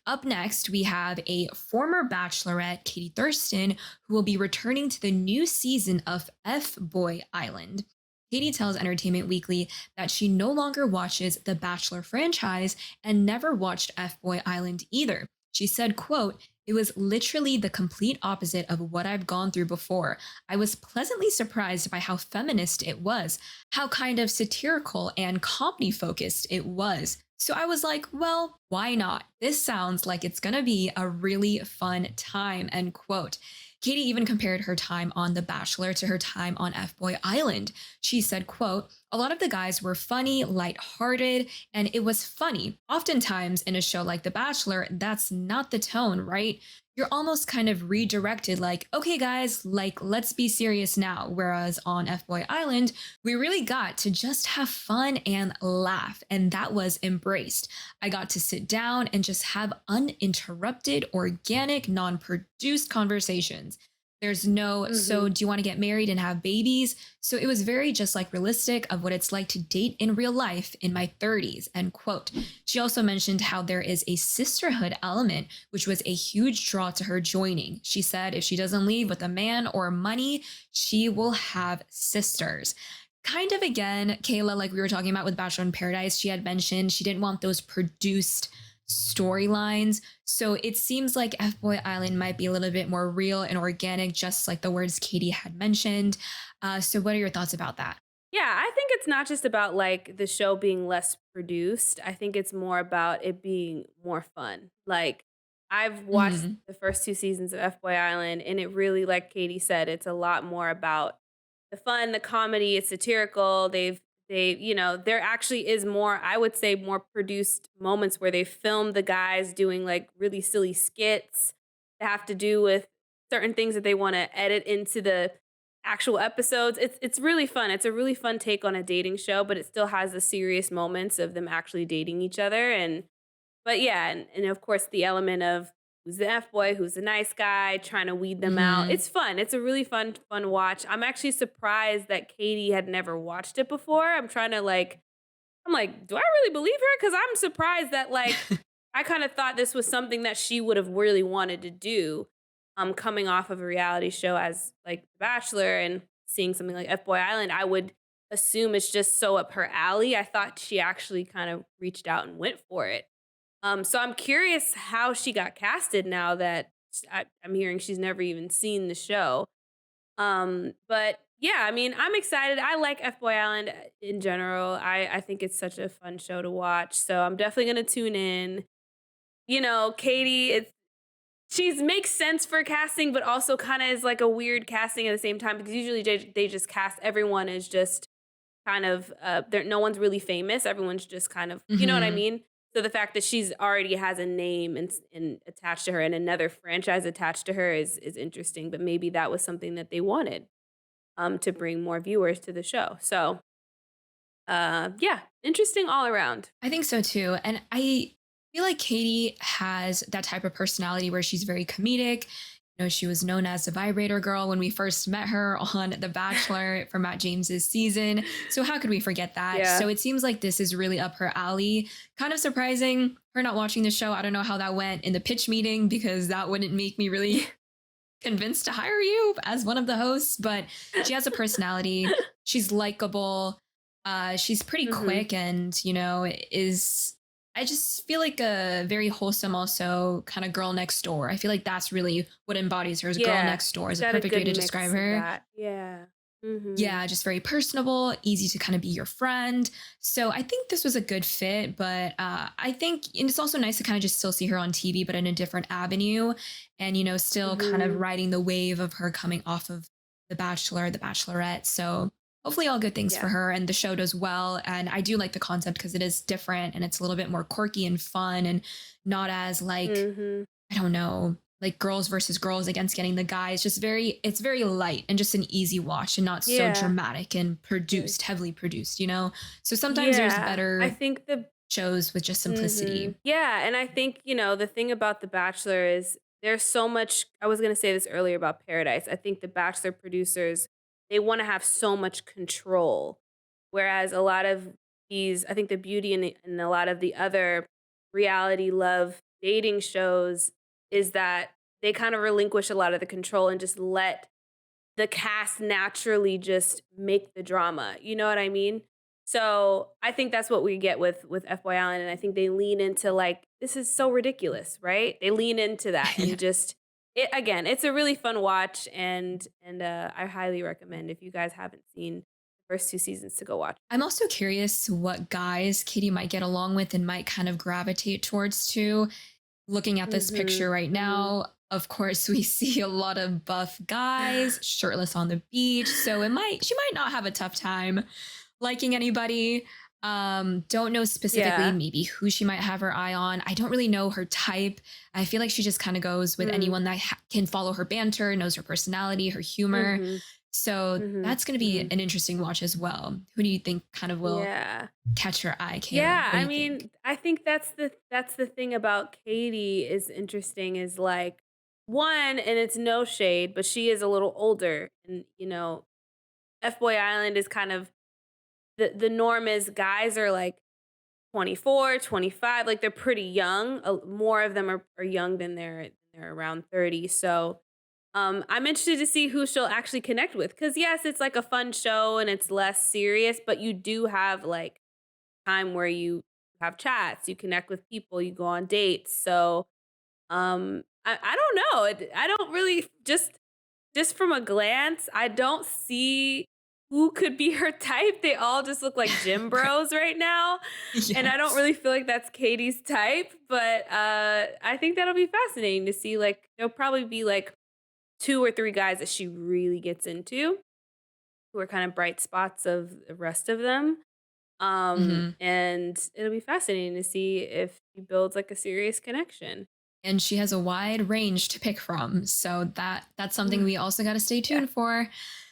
Up next, we have a former Bachelorette, Katie Thurston, who will be returning to the new season of Fboy Island. Katie tells Entertainment Weekly that she no longer watches the Bachelor franchise and never watched Fboy Island either. She said, quote, "It was literally the complete opposite of what I've gone through before. I was pleasantly surprised by how feminist it was, how kind of satirical and comedy focused it was. So I was like, well, why not? This sounds like it's going to be a really fun time," end quote. Katie even compared her time on The Bachelor to her time on Fboy Island. She said, quote, "A lot of the guys were funny, lighthearted, and it was funny. Oftentimes in a show like The Bachelor, that's not the tone, right? You're almost kind of redirected, like, okay, guys, like, let's be serious now." Whereas on Fboy Island, we really got to just have fun and laugh, and that was embraced. I got to sit down and just have uninterrupted, organic, non produced conversations. There's no, so Mhm. do you want to get married and have babies? So it was very just like realistic of what it's like to date in real life in my 30s, end quote. She also mentioned how there is a sisterhood element, which was a huge draw to her joining. She said if she doesn't leave with a man or money, she will have sisters. Kind of again, Kayla, like we were talking about with Bachelor in Paradise, she had mentioned she didn't want those produced storylines. So it seems like F Boy Island might be a little bit more real and organic, just like the words Katie had mentioned. So, what are your thoughts about that? Yeah, I think it's not just about, like, the show being less produced. I think it's more about it being more fun. Like, I've watched Mhm. the first 2 seasons of F-Boy Island, and it really, like Katie said, it's a lot more about the fun, the comedy, it's satirical. There actually is more, I would say, more produced moments where they film the guys doing, like, really silly skits that have to do with certain things that they wanna edit into the actual episodes. It's really fun. It's a really fun take on a dating show, but it still has the serious moments of them actually dating each other. And but yeah, and of course the element of who's the F boy, who's the nice guy, trying to weed them out. Mhm. It's fun. It's a really fun watch. I'm actually surprised that Katie had never watched it before. I'm like, do I really believe her? Because I'm surprised that I kind of thought this was something that she would have really wanted to do, coming off of a reality show as like The Bachelor and seeing something like F Boy Island. I would assume it's just so up her alley. I thought she actually kind of reached out and went for it. So I'm curious how she got casted now that I'm hearing she's never even seen the show. But yeah, I mean, I'm excited. I like F Boy Island in general. I think it's such a fun show to watch. So I'm definitely gonna tune in. Katie, she's makes sense for casting, but also kind of is like a weird casting at the same time because usually they just cast everyone as just kind of no one's really famous. Everyone's just kind of, you know what I Mhm. mean? So the fact that she's already has a name and attached to her and another franchise attached to her is interesting, but maybe that was something that they wanted to bring more viewers to the show. So, yeah, interesting all around. I think so too. And I feel like Katie has that type of personality where she's very comedic. You know, she was known as the vibrator girl when we first met her on The Bachelor for Matt James's season. So how could we forget that? So Yeah. it seems like this is really up her alley. Kind of surprising her not watching the show. I don't know how that went in the pitch meeting because that wouldn't make me really convinced to hire you as one of the hosts, but she has a personality. She's likable. She's pretty Mhm. quick and, is I just feel like a very wholesome, also kind of girl next door. I feel like that's really what embodies her as girl Yeah. next door She's is a got a perfect way good to describe mix of her. that. Yeah. Mhm. Yeah, just very personable, easy to kind of be your friend. So I think this was a good fit, but I think and it's also nice to kind of just still see her on TV, but in a different avenue, and still kind of Mhm. riding the wave of her coming off of The Bachelor, The Bachelorette. So hopefully, all good things for Yeah. her, and the show does well. And I do like the concept because it is different and it's a little bit more quirky and fun, and not as like Mhm. I don't know, like girls versus girls against getting the guys. It's very light and just an easy watch and not so Yeah. dramatic and Good. produced, heavily produced. So sometimes there's Yeah. I better think the shows with just simplicity. Yeah, and I think, the thing about The Bachelor is there's so much. I was gonna say this earlier about Paradise. I think The Bachelor producers, they wanna have so much control, whereas I think the beauty in a lot of the other reality love dating shows is that they kind of relinquish a lot of the control and just let the cast naturally just make the drama. You know what I mean? So I think that's what we get with FBoy Island, and I think they lean into like this is so ridiculous, right? They lean into that Yeah. and just it again. It's a really fun watch, and I highly recommend if you guys haven't seen the first 2 seasons to go watch. I'm also curious what guys Katie might get along with and might kind of gravitate towards too. Looking at this Mhm. picture right Mhm. now, of course, we see a lot of buff guys shirtless on the beach. So she might not have a tough time liking anybody. Don't know specifically Yeah. maybe who she might have her eye on. I don't really know her type. I feel like she just kind of goes with Mm. anyone that can follow her banter, knows her personality, her humor. Mhm. So Mhm. that's going to be Mhm. an interesting watch as well. Who do you think kind of will Yeah. catch her eye, Kayla? Yeah, What do I you think? mean, I think that's the thing about Katie is interesting is like one, and it's no shade, but she is a little older, and F Boy Island is kind of the norm is guys are like 24, 25, like they're pretty young. More of them are young than they're around 30. So I'm interested to see who she'll actually connect with. Cause yes, it's like a fun show and it's less serious, but you do have like time where you have chats, you connect with people, you go on dates. So I don't know. I don't really just from a glance, I don't see who could be her type. They all just look like gym Right. bros right now. And I don't Yes. really feel like that's Katie's type, but I think that'll be fascinating to see. Like there'll probably be like 2 or 3 guys that she really gets into who are kind of bright spots of the rest of them. Mhm. And it'll be fascinating to see if she builds like a serious connection. And she has a wide range to pick from. So that's something we also got to stay Yeah. tuned for.